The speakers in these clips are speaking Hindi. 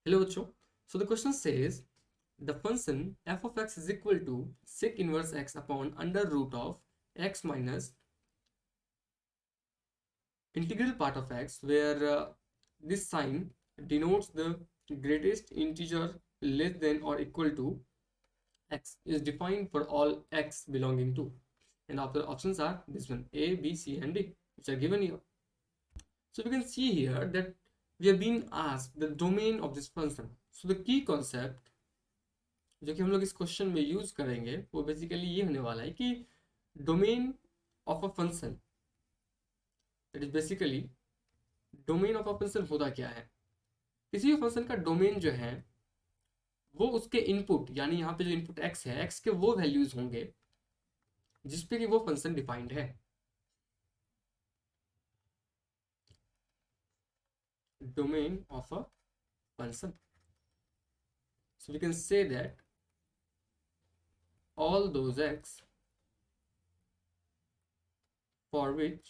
Hello बच्चों. So the question says the function f of x is equal to sec inverse x upon under root of x minus integral part of x, where this sign denotes the greatest integer less than or equal to x is defined for all x belonging to, and the options are this one: a, b, c and d, which are given here. So we can see here that we have been asked the domain of this function. So the key concept जो कि हम लोग इस क्वेश्चन में यूज करेंगे वो बेसिकली ये होने वाला है कि domain of a function, that is basically domain of a function होता क्या है. किसी भी फंक्शन का डोमेन जो है वो उसके इनपुट, यानी यहाँ पे जो इनपुट x है, x के वो वैल्यूज होंगे जिस पे कि वो फंक्शन डिफाइंड है. Domain of a function, so we can say that all those x for which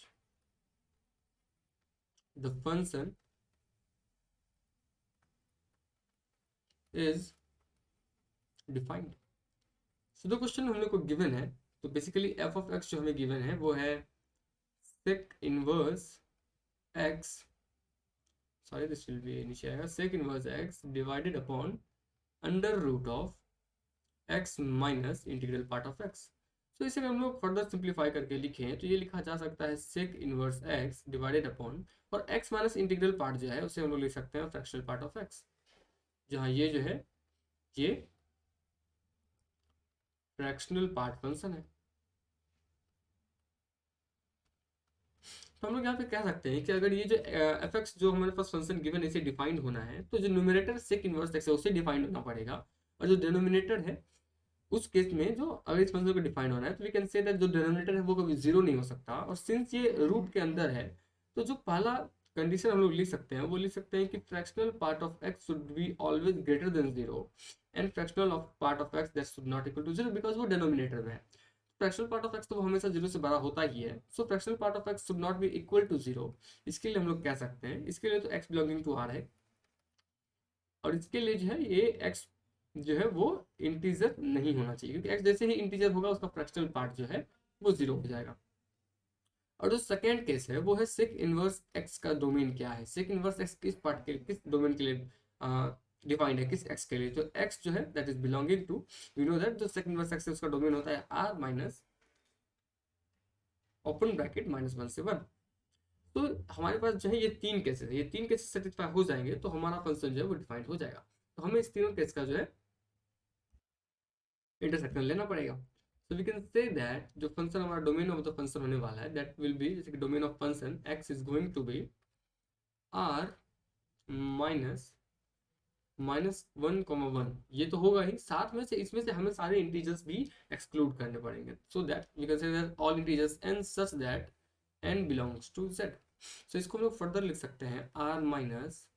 the function is defined. So the question हम लोग को गिवन है, तो बेसिकली f of x जो हमें गिवन है वो है sec inverse x, sorry this will be नीचे आएगा, sec inverse x divided upon under root of x minus integral part of x. तो इसे हम लोग फर्दर सिंप्लीफाई करके लिखें तो ये लिखा जा सकता है sec inverse x divided upon, और x माइनस इंटीग्रल पार्ट जो है उसे हम लोग लिख सकते हैं फ्रैक्शनल पार्ट ऑफ x, जहाँ ये जो है ये फ्रैक्शनल पार्ट फंक्शन है. तो हम लोग यहाँ पे कह सकते हैं कि अगर ये जो एफ एक्स जो हमारे पास फंक्शन गिवन इसे डिफाइंड होना है तो जो न्यूमरेटर सेक इनवर्स एक्स है उसे डिफाइंड होना पड़ेगा, और जो डिनोमिनेटर है उस केस में जो अगर इस फंक्शन को डिफाइन होना है तो वी कैन से दैट जो डिनोमिनेटर है वो कभी जीरो नहीं हो सकता, और सिंस ये रूट के अंदर है तो जो पहला कंडीशन हम लोग लिख सकते हैं वो लिख सकते हैं कि fractional part of x should be always greater than zero and fractional of part of x that should not equal to zero, because वो डिनोमिनेटर में है. फ्रैक्शनल पार्ट ऑफ एक्स तो हमेशा जीरो से बड़ा होता ही है, so fractional part of x should not be equal to zero. इसके लिए हम लोग कह सकते हैं, इसके लिए तो एक्स बिलोंगिंग टू आर है, और इसके लिए जो है ये एक्स जो है वो इंटीजर नहीं होना चाहिए, क्योंकि एक्स जैसे ही इंटीजर होगा उसका फ्रैक्शनल पार्ट जो है वो जीरो हो जाएगा. और जो सेकेंड केस है वो है सेक इनवर्स एक्स का डोमेन क्या है, सेक इनवर्स एक्स किस पार्ट के किस डोमेन के लिए डिफाइंड है, किस एक्स के लिए. तो एक्स जो है that is belonging to, we know that जो सेक इनवर्स एक्स है उसका डोमेन होता है आर माइनस ओपन ब्रैकेट -1 से 1. तो हमारे पास जो है ये तीन केसेस है, ये तीन केसेस सेटिस्फाई हो जाएंगे तो हमारा फंक्शन जो है वो डिफाइंड हो जाएगा. तो हमें इस तीनों केस का जो है इंटरसेक्शन लेना पड़ेगा. So we can say that जो फंक्शन हमारा डोमेन ऑफ द फंक्शन होने वाला है दैट विल बी, जैसे कि domain of function x is going to be R minus -1, ये तो होगा ही, साथ में से इसमें से हमें सारे इंटीजर्स भी एक्सक्लूड करने पड़ेंगे, so that we can say that all integers n such that n belongs to Z. So इसको हम लोग फर्दर लिख सकते हैं आर माइनस,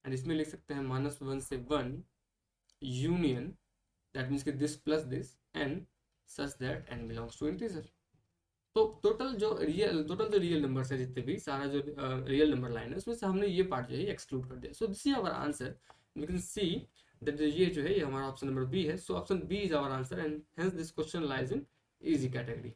एंड इसमें लिख सकते हैं -1 से 1 यूनियन, दैट मीन्स कि this plus this n such that n belongs to integer. तो टोटल जो रियल नंबर है, जितने भी सारा जो रियल नंबर लाइन है उसमें से हमने ये पार्ट जो है एक्सक्लूड कर दिया. So this is our answer. We can see that ये जो है ये हमारा ऑप्शन नंबर बी है. So option B is our answer and hence this question lies in easy category.